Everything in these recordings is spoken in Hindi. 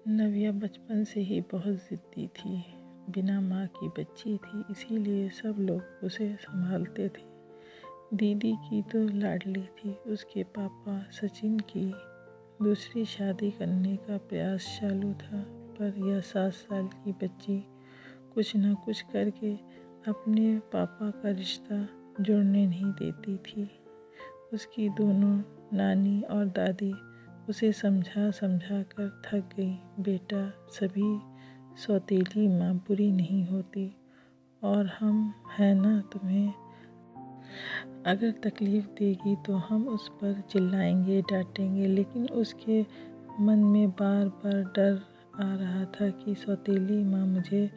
नव्या बचपन से ही बहुत ज़िद्दी थी। बिना माँ की बच्ची थी, इसीलिए सब लोग उसे संभालते थे। दीदी की तो लाडली थी। उसके पापा सचिन की दूसरी शादी करने का प्रयास चालू था, पर यह 7 साल की बच्ची कुछ न कुछ करके अपने पापा का रिश्ता जुड़ने नहीं देती थी। उसकी दोनों नानी और दादी उसे समझा समझा कर थक गई। बेटा, सभी सौतेली माँ बुरी नहीं होती, और हम है ना, तुम्हें अगर तकलीफ़ देगी तो हम उस पर चिल्लाएंगे, डांटेंगे। लेकिन उसके मन में बार बार डर आ रहा था कि सौतेली माँ मुझे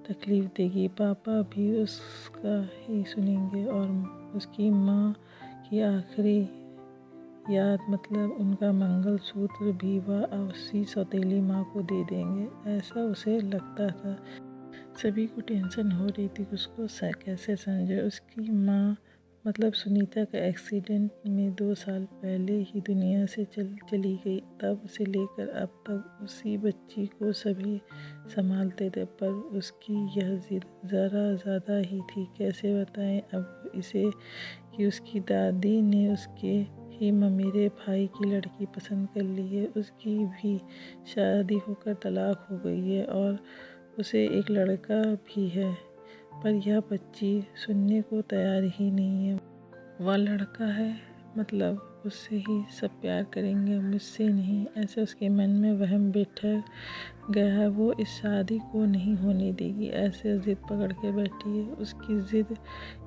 तकलीफ़ देगी, पापा भी उसका ही सुनेंगे और उसकी माँ की आखिरी याद मतलब उनका मंगलसूत्र भी वह उसी सौतेली माँ को दे देंगे, ऐसा उसे लगता था। सभी को टेंशन हो रही थी उसको कैसे समझे। उसकी माँ मतलब सुनीता का एक्सीडेंट में 2 साल पहले ही दुनिया से चली गई। तब से लेकर अब तक उसी बच्ची को सभी संभालते थे, पर उसकी यह जिद ज़रा ज़्यादा ही थी। कैसे बताएं अब इसे कि उसकी दादी ने उसके ही ममेरे भाई की लड़की पसंद कर ली है। उसकी भी शादी होकर तलाक हो गई है और उसे एक लड़का भी है, पर यह बच्ची सुनने को तैयार ही नहीं है। वह लड़का है मतलब उससे ही सब प्यार करेंगे, मुझसे नहीं, ऐसे उसके मन में वहम बैठ गया है। वो इस शादी को नहीं होने देगी, ऐसे ज़िद पकड़ के बैठी है। उसकी ज़िद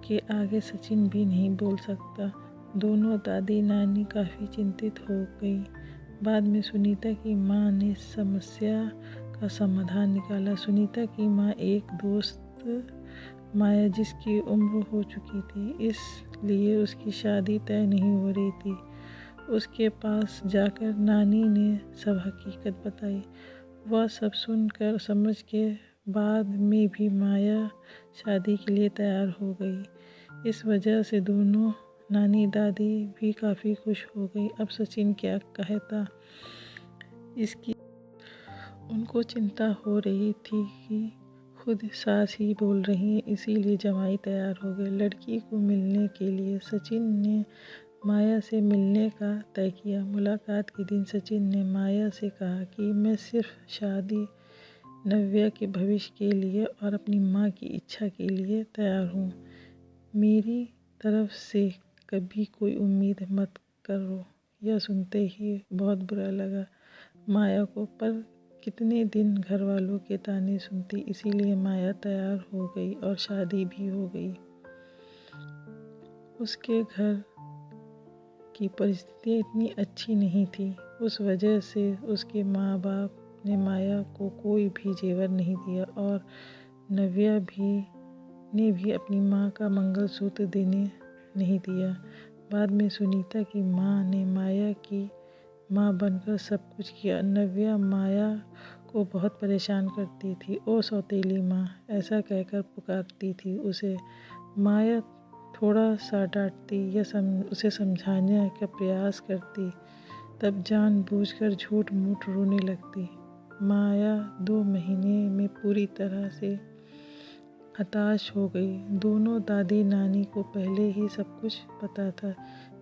के आगे सचिन भी नहीं बोल सकता। दोनों दादी नानी काफ़ी चिंतित हो गई। बाद में सुनीता की माँ ने समस्या का समाधान निकाला। सुनीता की माँ एक दोस्त माया, जिसकी उम्र हो चुकी थी, इसलिए उसकी शादी तय नहीं हो रही थी, उसके पास जाकर नानी ने सब हकीकत बताई। वह सब सुनकर समझ के बाद में भी माया शादी के लिए तैयार हो गई। इस वजह से दोनों नानी दादी भी काफ़ी खुश हो गई। अब सचिन क्या कहता, इसकी उनको चिंता हो रही थी कि खुद सास ही बोल रही है, इसीलिए जमाई तैयार हो गए। लड़की को मिलने के लिए सचिन ने माया से मिलने का तय किया। मुलाकात के दिन सचिन ने माया से कहा कि मैं सिर्फ शादी नव्या के भविष्य के लिए और अपनी माँ की इच्छा के लिए तैयार हूँ। मेरी तरफ से कभी कोई उम्मीद मत करो। यह सुनते ही बहुत बुरा लगा माया को, पर कितने दिन घर वालों के ताने सुनती, इसीलिए माया तैयार हो गई और शादी भी हो गई। उसके घर की परिस्थितियाँ इतनी अच्छी नहीं थी, उस वजह से उसके माँ बाप ने माया को कोई भी जेवर नहीं दिया और नव्या ने भी अपनी माँ का मंगलसूत्र देने नहीं दिया। बाद में सुनीता की माँ ने माया की माँ बनकर सब कुछ किया। नव्या माया को बहुत परेशान करती थी। ओ सौतेली माँ, ऐसा कहकर पुकारती थी उसे। माया थोड़ा सा डांटती या उसे समझाने का प्रयास करती, तब जानबूझकर झूठ मूठ रोने लगती। माया 2 महीने में पूरी तरह से हताश हो गई। दोनों दादी नानी को पहले ही सब कुछ पता था,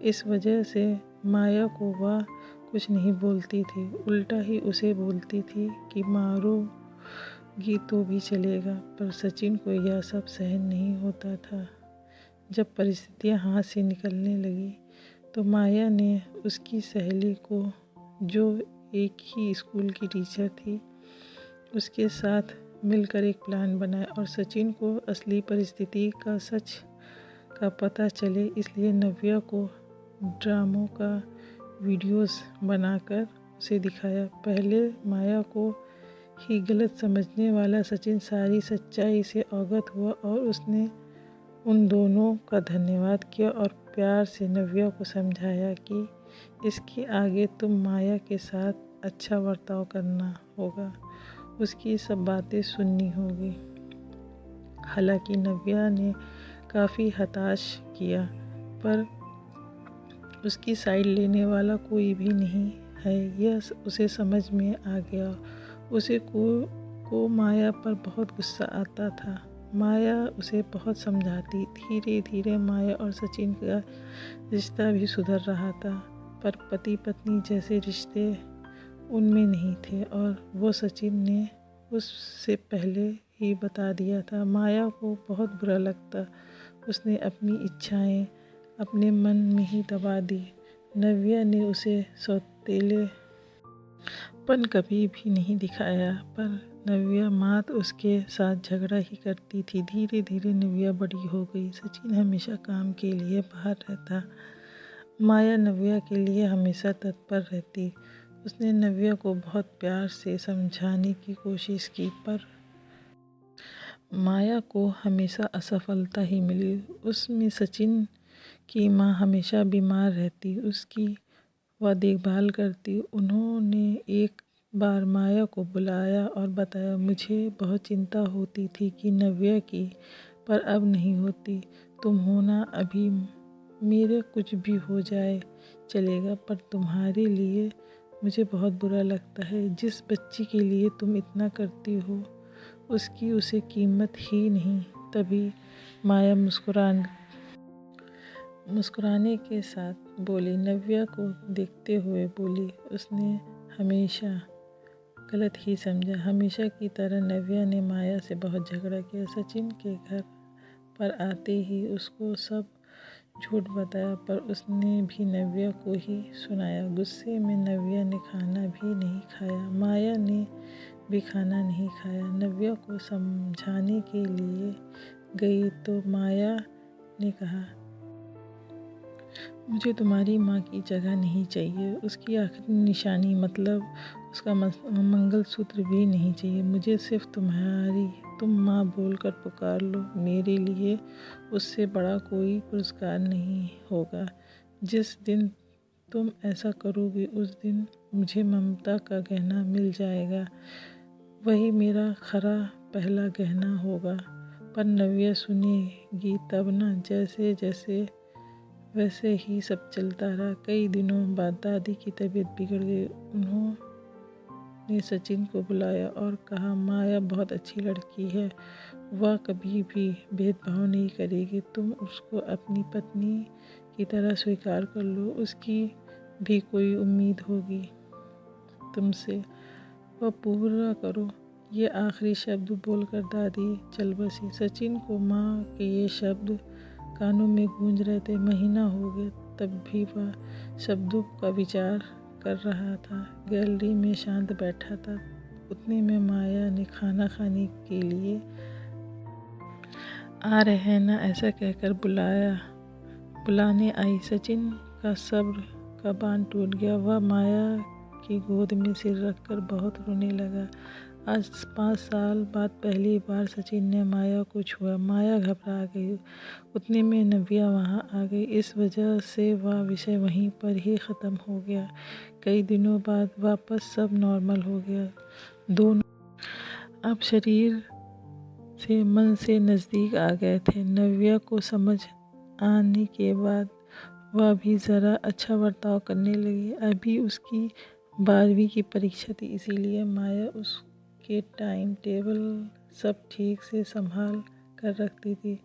इस वजह से माया को वह कुछ नहीं बोलती थी, उल्टा ही उसे बोलती थी कि मारोगी तो भी चलेगा। पर सचिन को यह सब सहन नहीं होता था। जब परिस्थितियाँ हाथ से निकलने लगी तो माया ने उसकी सहेली को, जो एक ही स्कूल की टीचर थी, उसके साथ मिलकर एक प्लान बनाया और सचिन को असली परिस्थिति का सच का पता चले, इसलिए नव्या को ड्रामों का वीडियोस बनाकर उसे दिखाया। पहले माया को ही गलत समझने वाला सचिन सारी सच्चाई से अवगत हुआ और उसने उन दोनों का धन्यवाद किया और प्यार से नव्या को समझाया कि इसके आगे तुम माया के साथ अच्छा बर्ताव करना होगा, उसकी सब बातें सुननी होगी। हालांकि नव्या ने काफ़ी हताश किया, पर उसकी साइड लेने वाला कोई भी नहीं है, यह उसे समझ में आ गया। उसे को माया पर बहुत गुस्सा आता था। माया उसे बहुत समझाती। धीरे धीरे माया और सचिन का रिश्ता भी सुधर रहा था, पर पति पत्नी जैसे रिश्ते उनमें नहीं थे और वो सचिन ने उससे पहले ही बता दिया था। माया को बहुत बुरा लगता। उसने अपनी इच्छाएं अपने मन में ही दबा दी। नव्या ने उसे सौतेलेपन कभी भी नहीं दिखाया, पर नव्या मात उसके साथ झगड़ा ही करती थी। धीरे धीरे नव्या बड़ी हो गई। सचिन हमेशा काम के लिए बाहर रहता। माया नव्या के लिए हमेशा तत्पर रहती। उसने नव्या को बहुत प्यार से समझाने की कोशिश की, पर माया को हमेशा असफलता ही मिली। उसमें सचिन की माँ हमेशा बीमार रहती, उसकी वह देखभाल करती। उन्होंने एक बार माया को बुलाया और बताया, मुझे बहुत चिंता होती थी कि नव्या की, पर अब नहीं होती। तुम हो ना, अभी मेरे कुछ भी हो जाए चलेगा, पर तुम्हारे लिए मुझे बहुत बुरा लगता है। जिस बच्ची के लिए तुम इतना करती हो उसकी उसे कीमत ही नहीं। तभी माया मुस्कुराने के साथ बोली, नव्या को देखते हुए बोली, उसने हमेशा गलत ही समझा। हमेशा की तरह नव्या ने माया से बहुत झगड़ा किया। सचिन के घर पर आते ही उसको सब झूठ बताया, पर उसने भी नव्या को ही सुनाया। गुस्से में नव्या ने खाना भी नहीं खाया। माया ने भी खाना नहीं खाया। नव्या को समझाने के लिए गई तो माया ने कहा, मुझे तुम्हारी माँ की जगह नहीं चाहिए। उसकी आखिरी निशानी मतलब उसका मंगलसूत्र भी नहीं चाहिए। मुझे सिर्फ तुम माँ बोलकर पुकार लो। मेरे लिए उससे बड़ा कोई पुरस्कार नहीं होगा। जिस दिन तुम ऐसा करोगे उस दिन मुझे ममता का गहना मिल जाएगा। वही मेरा खरा पहला गहना होगा। पर नव्या सुनेगी तब ना। जैसे जैसे वैसे ही सब चलता रहा। कई दिनों बाद दादी की तबीयत बिगड़ गई। उन्होंने सचिन को बुलाया और कहा, माया बहुत अच्छी लड़की है, वह कभी भी भेदभाव नहीं करेगी। तुम उसको अपनी पत्नी की तरह स्वीकार कर लो। उसकी भी कोई उम्मीद होगी तुमसे, वह पूरा करो। ये आखिरी शब्द बोलकर दादी चल बसी। सचिन को माँ के ये शब्द कानों में गूंज रहे थे। महीना हो गया, तब भी वह शब्दों का विचार कर रहा था। गैलरी में शांत बैठा था। उतने में माया ने खाना खाने के लिए आ रहे हैं ना ऐसा कहकर बुलाने आई। सचिन का सब्र का बांध टूट गया। वह माया की गोद में सिर रखकर बहुत रोने लगा। आज 5 साल बाद पहली बार सचिन ने माया को छुआ। माया घबरा गई। उतने में नव्या वहाँ आ गई। इस वजह से वह विषय वहीं पर ही ख़त्म हो गया। कई दिनों बाद वापस सब नॉर्मल हो गया। दोनों अब शरीर से मन से नज़दीक आ गए थे। नव्या को समझ आने के बाद वह भी ज़रा अच्छा बर्ताव करने लगी। अभी उसकी 12वीं की परीक्षा थी, इसीलिए माया उसके टाइम टेबल सब ठीक से संभाल कर रखती थी।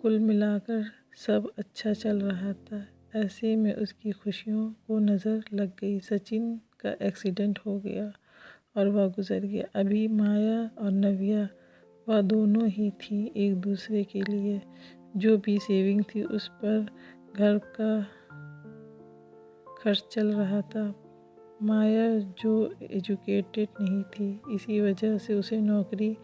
कुल मिलाकर सब अच्छा चल रहा था। ऐसे में उसकी खुशियों को नज़र लग गई। सचिन का एक्सीडेंट हो गया और वह गुजर गया। अभी माया और नव्या वह दोनों ही थी एक दूसरे के लिए। जो भी सेविंग थी उस पर घर का खर्च चल रहा था। माया जो एजुकेटेड नहीं थी, इसी वजह से उसे नौकरी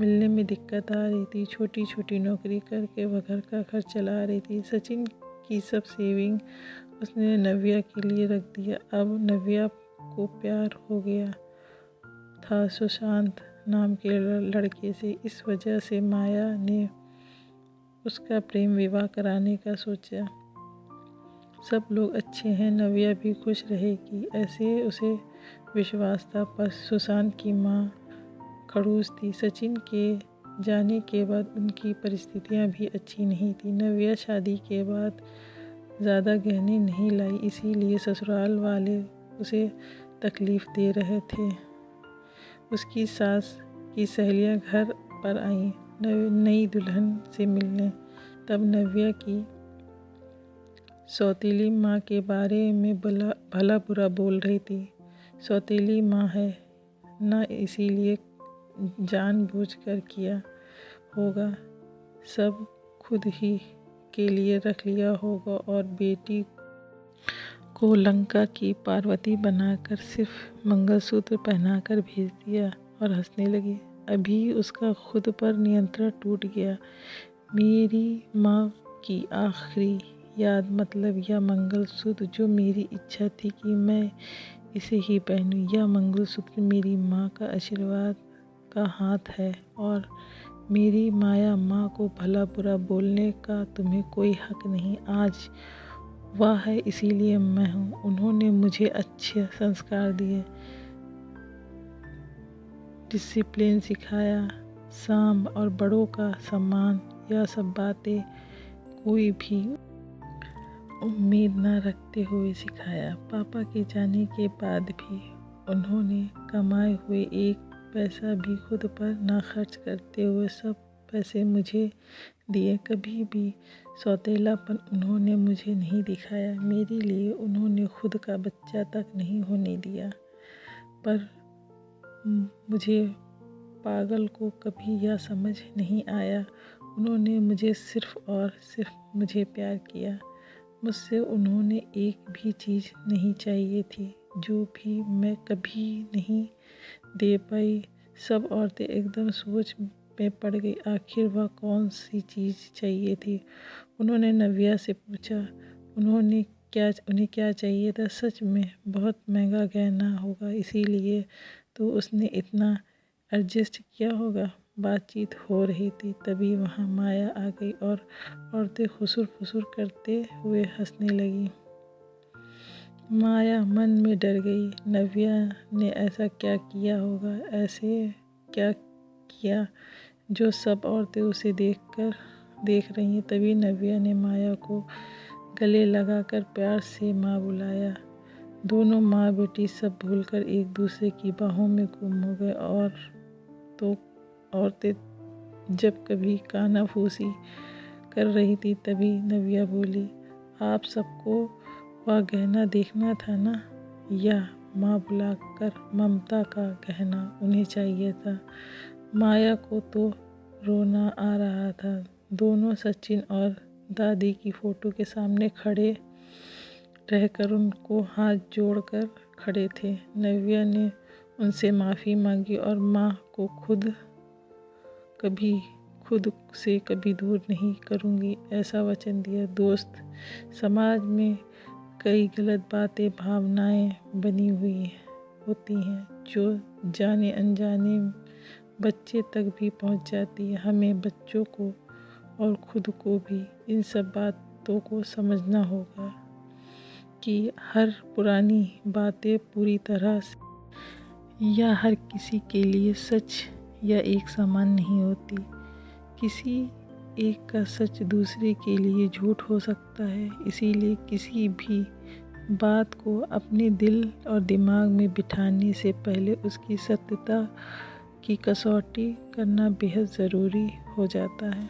मिलने में दिक्कत आ रही थी। छोटी छोटी नौकरी करके वह घर का खर्च चला रही थी। सचिन की सब सेविंग उसने नव्या के लिए रख दिया। अब नव्या को प्यार हो गया था सुशांत नाम के लड़के से। इस वजह से माया ने उसका प्रेम विवाह कराने का सोचा। सब लोग अच्छे हैं, नव्या भी खुश रहेगी, ऐसे उसे विश्वास था। पर सुशांत की माँ खड़ूस थी। सचिन के जाने के बाद उनकी परिस्थितियाँ भी अच्छी नहीं थी। नव्या शादी के बाद ज़्यादा गहने नहीं लाई, इसीलिए ससुराल वाले उसे तकलीफ़ दे रहे थे। उसकी सास की सहेलियां घर पर आईं नई दुल्हन से मिलने। तब नव्या की सौतेली माँ के बारे में भला बुरा बोल रही थी। सौतेली माँ है ना, इसीलिए जानबूझकर किया होगा, सब खुद ही के लिए रख लिया होगा और बेटी को लंका की पार्वती बनाकर सिर्फ मंगलसूत्र पहनाकर भेज दिया। और हंसने लगी। अभी उसका खुद पर नियंत्रण टूट गया। मेरी माँ की आखिरी याद मतलब यह मंगलसूत्र जो मेरी इच्छा थी कि मैं इसे ही पहनूं। यह मंगलसूत्र मेरी माँ का आशीर्वाद का हाथ है और मेरी माया माँ को भला बुरा बोलने का तुम्हें कोई हक नहीं। आज वह है, इसीलिए मैं हूँ। उन्होंने मुझे अच्छे संस्कार दिए, डिसिप्लिन सिखाया, साम और बड़ों का सम्मान। यह सब बातें कोई भी उम्मीद न रखते हुए सिखाया। पापा के जाने के बाद भी उन्होंने कमाए हुए एक पैसा भी खुद पर ना खर्च करते हुए सब पैसे मुझे दिए। कभी भी सौतेलापन उन्होंने मुझे नहीं दिखाया। मेरे लिए उन्होंने खुद का बच्चा तक नहीं होने दिया। पर मुझे पागल को कभी यह समझ नहीं आया। उन्होंने मुझे सिर्फ और सिर्फ मुझे प्यार किया। मुझसे उन्होंने एक भी चीज़ नहीं चाहिए थी जो भी मैं कभी नहीं दे पाई। सब औरतें एकदम सोच में पड़ गई, आखिर वह कौन सी चीज़ चाहिए थी। उन्होंने नव्या से पूछा उन्हें क्या चाहिए था। सच में बहुत महंगा गहना होगा, इसीलिए तो उसने इतना एडजस्ट किया होगा। बातचीत हो रही थी, तभी वहाँ माया आ गई और औरतें खुसुर फुसुर करते हुए हंसने लगी। माया मन में डर गई। नव्या ने ऐसा क्या किया होगा, ऐसे क्या किया जो सब औरतें उसे देख रही हैं। तभी नव्या ने माया को गले लगाकर प्यार से माँ बुलाया। दोनों माँ बेटी सब भूलकर एक दूसरे की बाहों में गुम हो गए। और तो औरतें जब कभी कानाफूसी कर रही थी, तभी नव्या बोली, आप सबको वह गहना देखना था ना। यह माँ बुलाकर ममता का गहना उन्हें चाहिए था। माया को तो रोना आ रहा था। दोनों सचिन और दादी की फ़ोटो के सामने खड़े रहकर उनको हाथ जोड़कर खड़े थे। नव्या ने उनसे माफ़ी मांगी और माँ को खुद से कभी दूर नहीं करूँगी ऐसा वचन दिया। दोस्त, समाज में कई गलत बातें भावनाएं बनी हुई होती हैं जो जाने अनजाने बच्चे तक भी पहुंच जाती है। हमें बच्चों को और खुद को भी इन सब बातों को समझना होगा कि हर पुरानी बातें पूरी तरह से या हर किसी के लिए सच या एक समान नहीं होती। किसी एक का सच दूसरे के लिए झूठ हो सकता है। इसीलिए किसी भी बात को अपने दिल और दिमाग में बिठाने से पहले उसकी सत्यता की कसौटी करना बेहद ज़रूरी हो जाता है।